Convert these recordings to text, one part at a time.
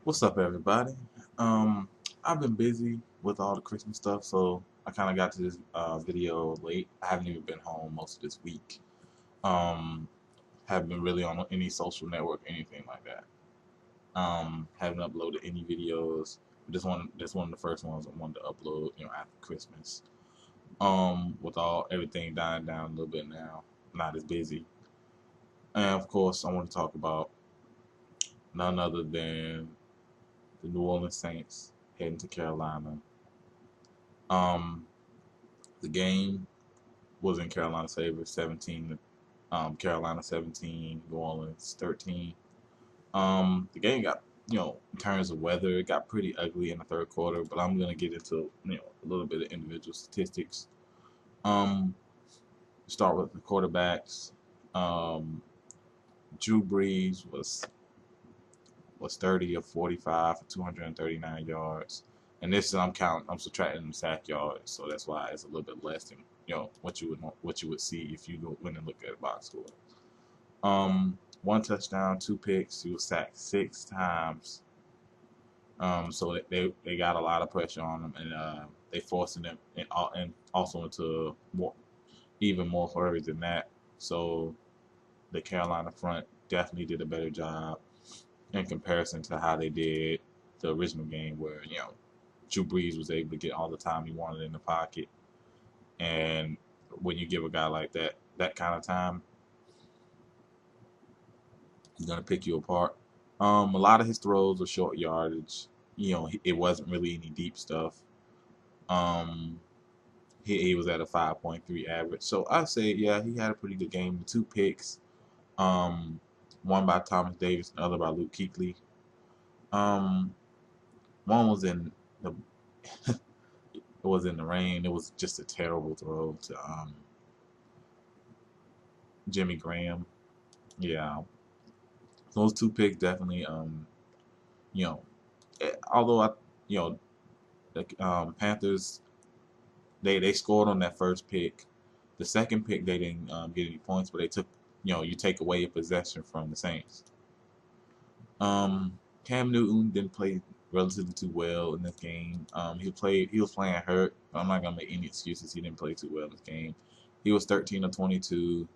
What's up, everybody? Um, I've been busy with all the Christmas stuff, so I kind of got to this video late. I haven't even been home most of this week. Haven't been really on any social network, anything like that. Haven't uploaded any videos. This one of the first ones I wanted to upload, after Christmas. With all everything dying down a little bit now, not as busy. And of course, I want to talk about none other than the New Orleans Saints heading to Carolina. Um, the game was in Carolina's favor, 17. Carolina 17, New Orleans 13. The game got, in terms of weather, it got pretty ugly in the third quarter. But I'm gonna get into, a little bit of individual statistics. Um, Start with the quarterbacks. Um, Drew Brees was 30 of 45 for 239 yards. And this I'm subtracting the sack yards, so that's why it's a little bit less than what you would see if you go went and look at the box score. One touchdown, two picks. He was sacked 6 times. So they got a lot of pressure on him, and they forcing him and also into even more hurries than that. So the Carolina front definitely did a better job in comparison to how they did the original game, where Drew Brees was able to get all the time he wanted in the pocket, and when you give a guy like that kind of time, he's gonna pick you apart. A lot of his throws were short yardage. It wasn't really any deep stuff. Um, he was at a 5.3 average, so I say yeah, he had a pretty good game. The two picks, um, one by Thomas Davis, and the other by Luke Kuechly. Um, One was in the it was in the rain. It was just a terrible throw to Jimmy Graham. Yeah, those two picks definitely. You know, although you know, the Panthers they scored on that first pick. The second pick they didn't get any points, but they took you take away a possession from the Saints. Cam Newton didn't play relatively too well in this game. He was playing hurt. I'm not gonna make any excuses. He didn't play too well in this game. He was 13 of 22,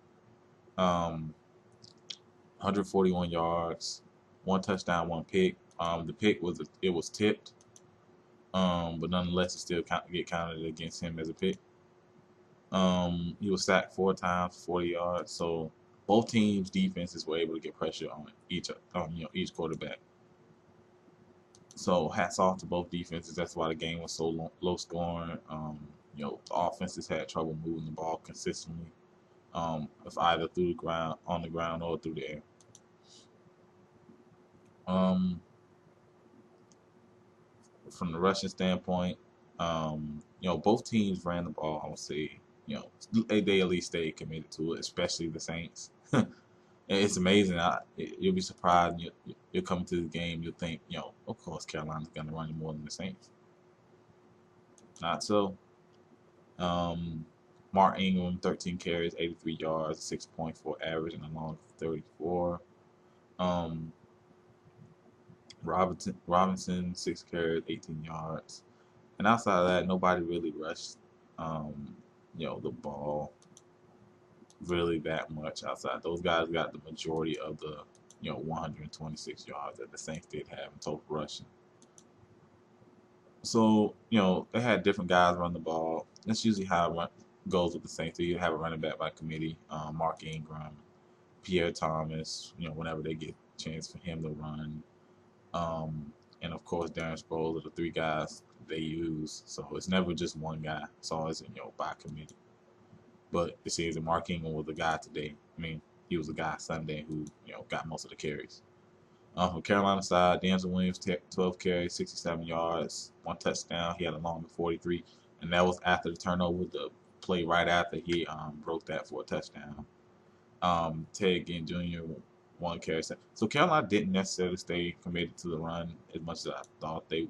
141 yards, one touchdown, one pick. The pick was tipped, but nonetheless it still get counted against him as a pick. He was sacked 4 times, 40 yards. So both teams' defenses were able to get pressure on each quarterback. So hats off to both defenses. That's why the game was so low scoring. The offenses had trouble moving the ball consistently, if either through the ground, on the ground, or through the air. Um, from the rushing standpoint, both teams ran the ball. I would say, they at least stayed committed to it, especially the Saints. And it's amazing. You'll be surprised. You'll come to the game. You'll think, of course, Carolina's going to run you more than the Saints. Not so. Um, Mark Ingram, 13 carries, 83 yards, 6.4 average, and a long of 34. Um, Robinson, 6 carries, 18 yards. And outside of that, nobody really rushed, um, the ball really that much outside. Those guys got the majority of the, 126 yards that the Saints did have in total rushing. So, they had different guys run the ball. That's usually how it goes with the Saints. You have a running back by committee, Mark Ingram, Pierre Thomas, whenever they get a chance for him to run. And of course, Darren Sproles are the three guys they use. So it's never just one guy. It's always, by committee. But it seems that Mark Ingram was the guy today. I mean, he was the guy Sunday who, got most of the carries. From Carolina side, Denzel Williams, 12 carries, 67 yards, one touchdown. He had a long of 43, and that was after the turnover. The play right after he broke that for a touchdown. Ted Ginn Jr. one carry. So Carolina didn't necessarily stay committed to the run as much as I thought they,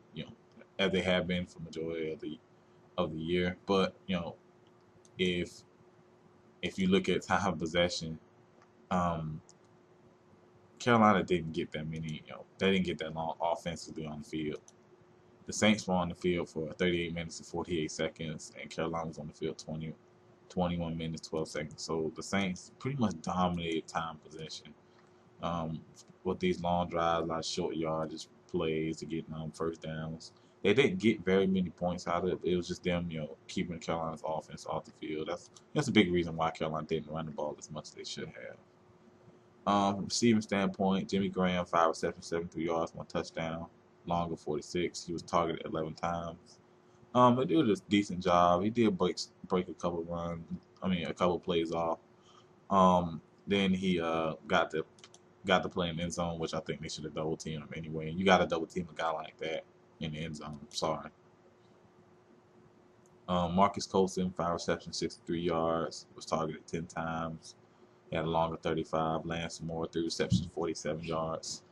as they have been for majority of the year. But if you look at time of possession, um, Carolina didn't get that many, they didn't get that long offensively on the field. The Saints were on the field for 38 minutes and 48 seconds, and Carolina was on the field 21 minutes, 12 seconds. So the Saints pretty much dominated time possession um, with these long drives, like short yardage plays to get first downs. They didn't get very many points out of it. It was just them, keeping Carolina's offense off the field. That's a big reason why Carolina didn't run the ball as much as they should have. From receiving standpoint, Jimmy Graham, 5 receptions, 73 yards, 1 touchdown. Longer, 46. He was targeted 11 times. He did a decent job. He did break a couple runs. A couple plays off. Then he got to play in the end zone, which I think they should have double teamed him anyway. You got to double team a guy like that in the end zone. Sorry. Marcus Colston, 5 receptions, 63 yards. Was targeted 10 times. He had a longer 35. Lance Moore, 3 receptions, 47 yards.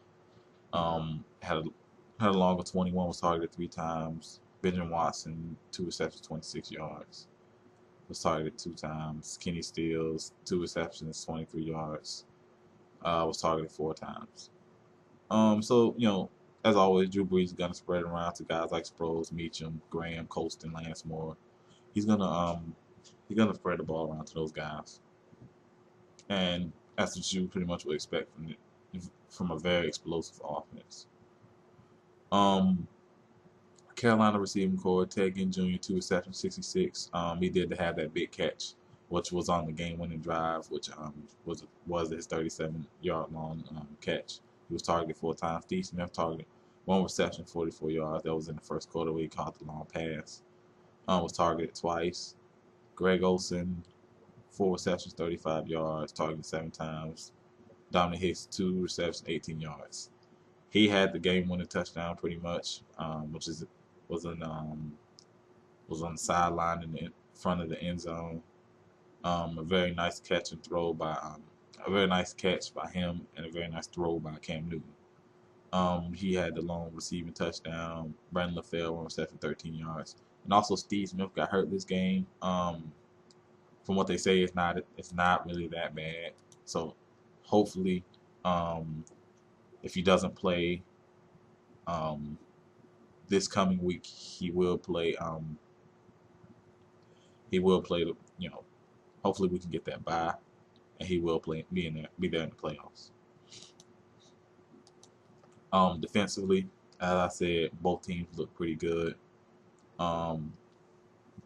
Had a longer 21. Was targeted 3 times. Benjamin Watson, 2 receptions, 26 yards. Was targeted 2 times. Kenny Stills, 2 receptions, 23 yards. Was targeted 4 times. So as always, Drew Brees is gonna spread it around to guys like Sproles, Meacham, Graham, Colston, Lance Moore. He's gonna spread the ball around to those guys, and that's what you pretty much would expect from a very explosive offense. Carolina receiving core, Ted Ginn Jr., 2 receptions, 66. He did have that big catch, which was on the game-winning drive, which was his 37-yard long catch. He was targeted 4 times. Steve Smith targeted 1 reception, 44 yards. That was in the first quarter where he caught the long pass. Was targeted twice. Greg Olsen, 4 receptions, 35 yards, targeted 7 times. Dominic Hicks, 2 receptions, 18 yards. He had the game-winning touchdown pretty much, which was on the sideline in the front of the end zone. A very nice catch and throw by a very nice catch by him, and a very nice throw by Cam Newton. He had the long receiving touchdown. Brandon LaFell, 1 reception, 13 yards, and also Steve Smith got hurt this game. From what they say, it's not really that bad. So hopefully, if he doesn't play this coming week, he will play. He will play. Hopefully we can get that bye, and he will be there in the playoffs. Defensively, as I said, both teams look pretty good. From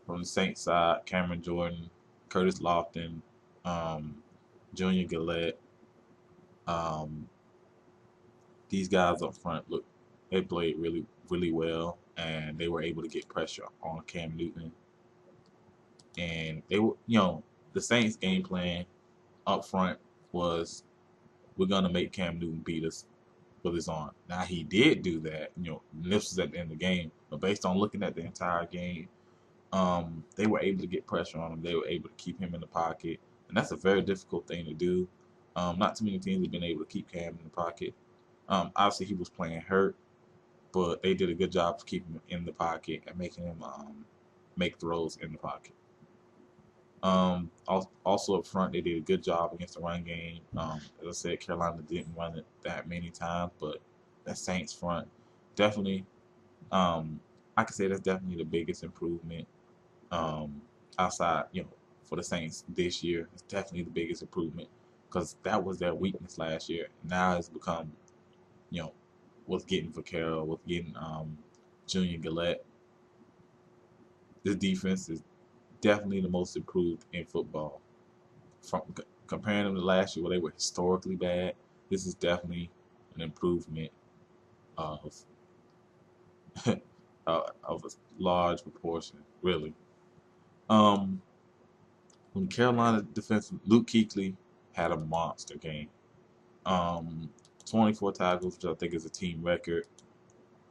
the Saints side, Cameron Jordan, Curtis Lofton, Junior Gillette. These guys up front they played really, really well, and they were able to get pressure on Cam Newton. And they were, the Saints' game plan up front was, we're gonna make Cam Newton beat us with his arm. Now he did do that, this was at the end of the game, but based on looking at the entire game, they were able to get pressure on him. They were able to keep him in the pocket, and that's a very difficult thing to do. Not too many teams have been able to keep Cam in the pocket. Obviously he was playing hurt, but they did a good job of keeping him in the pocket and making him make throws in the pocket. Also up front, they did a good job against the run game. As I said, Carolina didn't run it that many times, but that Saints front definitely, I can say that's definitely the biggest improvement outside, for the Saints this year. It's definitely the biggest improvement, because that was their weakness last year. Now it's become, what's getting Vaquero, what's getting Junior Gillette. This defense is definitely the most improved in football. From comparing them to last year, where they were historically bad, this is definitely an improvement of of a large proportion, really. When Carolina defense, Luke Kuechly had a monster game. 24 tackles, which I think is a team record.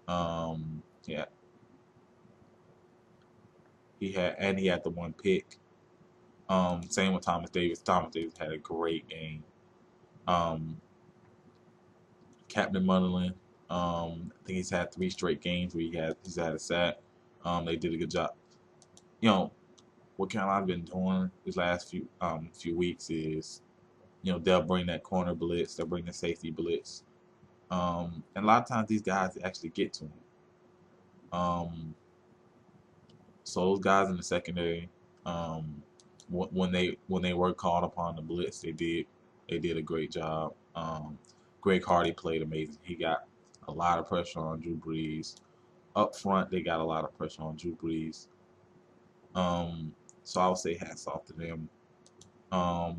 Yeah, he had the 1 pick. Same with Thomas Davis. Thomas Davis had a great game. Captain Munderland, I think he's had 3 straight games where he's had a sack. They did a good job. What Carolina's been doing these last few weeks is, they'll bring that corner blitz, they'll bring the safety blitz, and a lot of times these guys actually get to them. So those guys in the secondary, when they were called upon the blitz, they did a great job. Greg Hardy played amazing. He got a lot of pressure on Drew Brees. Up front, they got a lot of pressure on Drew Brees. So I would say hats off to them.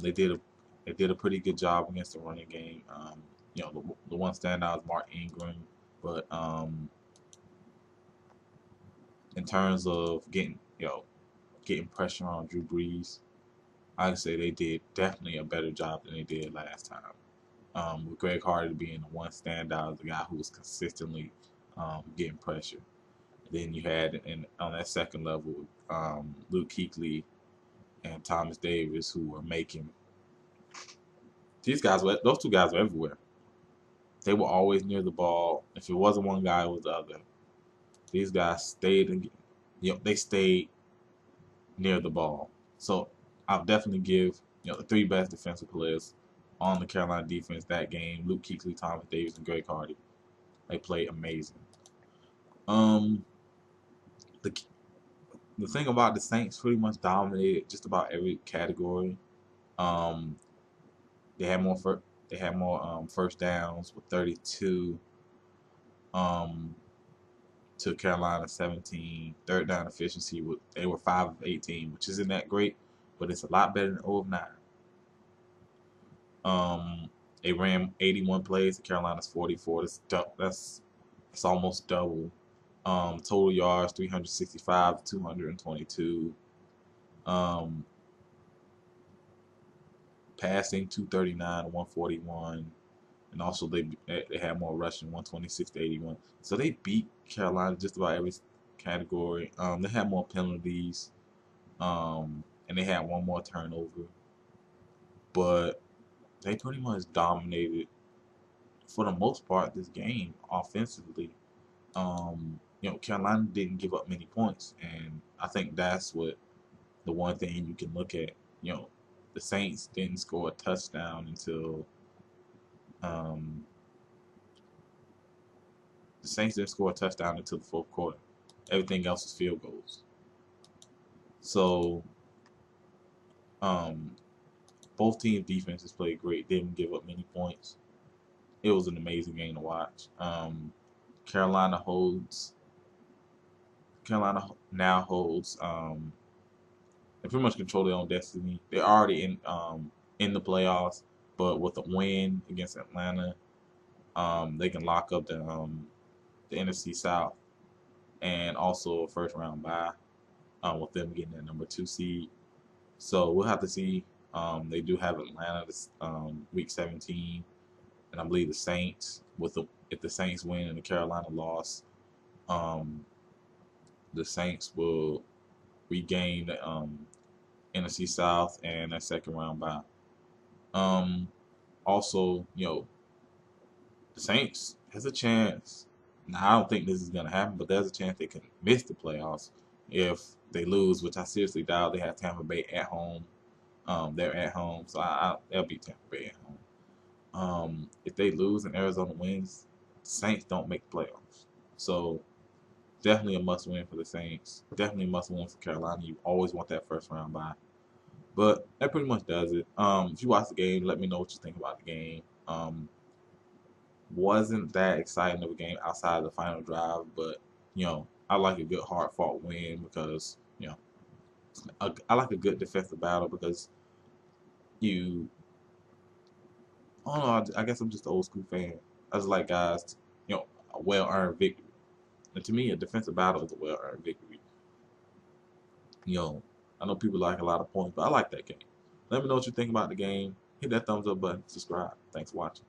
They did a pretty good job against the running game. The one standout is Mark Ingram, but in terms of getting pressure on Drew Brees, I'd say they did definitely a better job than they did last time. With Greg Hardy being the one standout, the guy who was consistently getting pressure. Then you had on that second level Luke Kuechly and Thomas Davis, who were making those two guys were everywhere. They were always near the ball. If it wasn't one guy, it was the other. These guys they stayed near the ball. So I'll definitely give the three best defensive players on the Carolina defense that game: Luke Kuechly, Thomas Davis, and Greg Hardy. They played amazing. The the thing about the Saints pretty much dominated just about every category. Um, they had more first downs with 32 to Carolina 17. Third down efficiency they were 5 of 18, which isn't that great, but it's a lot better than 0 of 9. They ran 81 plays to Carolina's 44. That's almost double. Total yards 365 to 222. Passing 239 to 141, and also they had more rushing 126 to 81. So they beat Carolina just about every category. They had more penalties, and they had one more turnover, but they pretty much dominated for the most part this game offensively. Carolina didn't give up many points, and I think that's what the one thing you can look at. The Saints didn't score a touchdown until the fourth quarter. Everything else is field goals. So both teams' defenses played great. Didn't give up many points. It was an amazing game to watch. Carolina now holds. They pretty much control their own destiny. They're already in the playoffs, but with a win against Atlanta, they can lock up the NFC South and also a first round bye with them getting the number 2 seed. So we'll have to see. They do have Atlanta this week 17, and I believe the Saints if the Saints win and the Carolina loss, the Saints will regain the NFC South and that second round bye. Also, the Saints has a chance. Now, I don't think this is going to happen, but there's a chance they can miss the playoffs if they lose, which I seriously doubt. They have Tampa Bay at home. They're at home, so they'll beat Tampa Bay at home. If they lose and Arizona wins, the Saints don't make the playoffs. So definitely a must-win for the Saints. Definitely a must-win for Carolina. You always want that first round bye. But that pretty much does it. If you watch the game, let me know what you think about the game. Wasn't that exciting of a game outside of the final drive, but I like a good hard-fought win because I like a good defensive battle because I don't know. I guess I'm just an old school fan. I just like guys, a well-earned victory. And to me, a defensive battle is a well-earned victory. I know people like a lot of points, but I like that game. Let me know what you think about the game. Hit that thumbs up button. Subscribe. Thanks for watching.